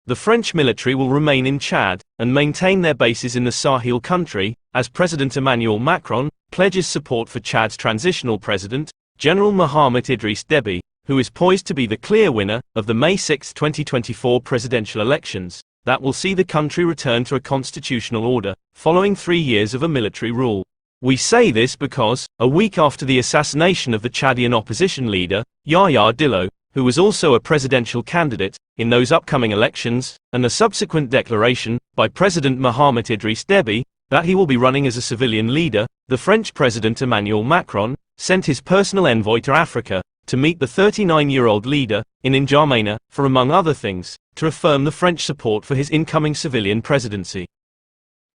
The French military will remain in Chad and maintain their bases in the Sahel country, as President Emmanuel Macron pledges support for Chad's transitional president, General Mahamat Idriss Deby, who is poised to be the clear winner of the May 6, 2024 presidential elections that will see the country return to a constitutional order following 3 years of a military rule. We say this because, a week after the assassination of the Chadian opposition leader, Yaya Dillo, who was also a presidential candidate in those upcoming elections, and a subsequent declaration by President Mahamat Idriss Deby that he will be running as a civilian leader, the French President Emmanuel Macron sent his personal envoy to Africa to meet the 39-year-old leader in N'Djamena for, among other things, to affirm the French support for his incoming civilian presidency.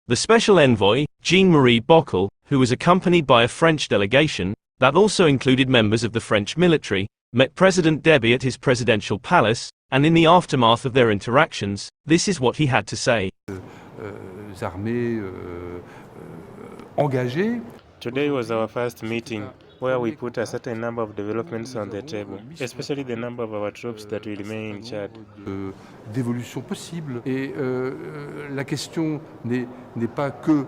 The special envoy, Jean-Marie Bockel, who was accompanied by a French delegation that also included members of the French military, met President Deby at his presidential palace, and in the aftermath of their interactions, this is what he had to say. Today was our first meeting, where we put a certain number of developments on the table, especially the number of our troops that will remain in Chad. D'évolution possible. Et la question n'est pas que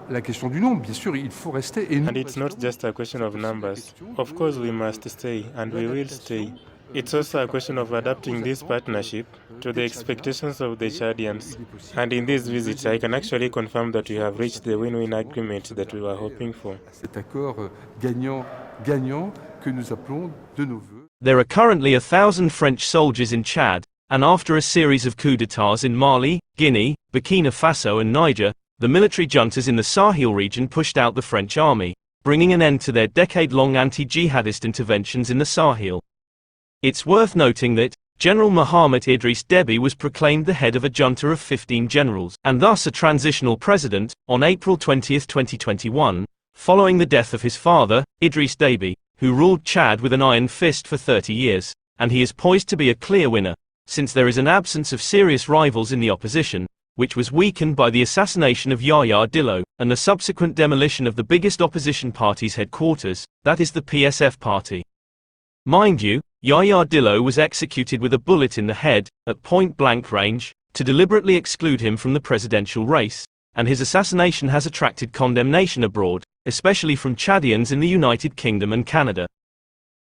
la question du nombre, bien sûr, il faut rester. And it's not just a question of numbers. Of course, we must stay, and we will stay. It's also a question of adapting this partnership to the expectations of the Chadians. And in this visit, I can actually confirm that we have reached the win-win agreement that we were hoping for. Cet accord gagnant-gagnant que nous appelons de nos vœux. There are currently 1,000 French soldiers in Chad, and after a series of coups d'etats in Mali, Guinea, Burkina Faso and Niger, the military juntas in the Sahel region pushed out the French army, bringing an end to their decade-long anti-jihadist interventions in the Sahel. It's worth noting that General Mahamat Idriss Deby was proclaimed the head of a junta of 15 generals, and thus a transitional president, on April 20, 2021, following the death of his father, Idriss Deby, who ruled Chad with an iron fist for 30 years, and he is poised to be a clear winner, since there is an absence of serious rivals in the opposition, which was weakened by the assassination of Yaya Dillo, and the subsequent demolition of the biggest opposition party's headquarters, that is the PSF party. Mind you, Yaya Dillo was executed with a bullet in the head, at point-blank range, to deliberately exclude him from the presidential race, and his assassination has attracted condemnation abroad, especially from Chadians in the United Kingdom and Canada.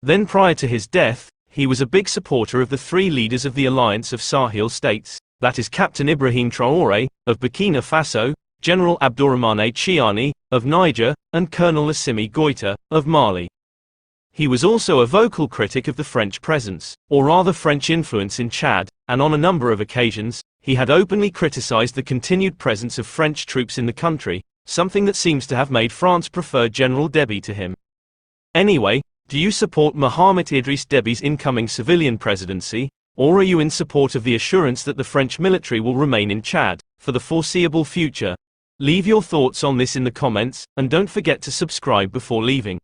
Then prior to his death, he was a big supporter of the 3 leaders of the Alliance of Sahel States, that is Captain Ibrahim Traoré, of Burkina Faso, General Abdourahmane Chiani, of Niger, and Colonel Assimi Goïta, of Mali. He was also a vocal critic of the French presence, or rather French influence in Chad, and on a number of occasions, he had openly criticized the continued presence of French troops in the country, something that seems to have made France prefer General Deby to him. Anyway, do you support Mahamat Idriss Deby's incoming civilian presidency, or are you in support of the assurance that the French military will remain in Chad for the foreseeable future? Leave your thoughts on this in the comments, and don't forget to subscribe before leaving.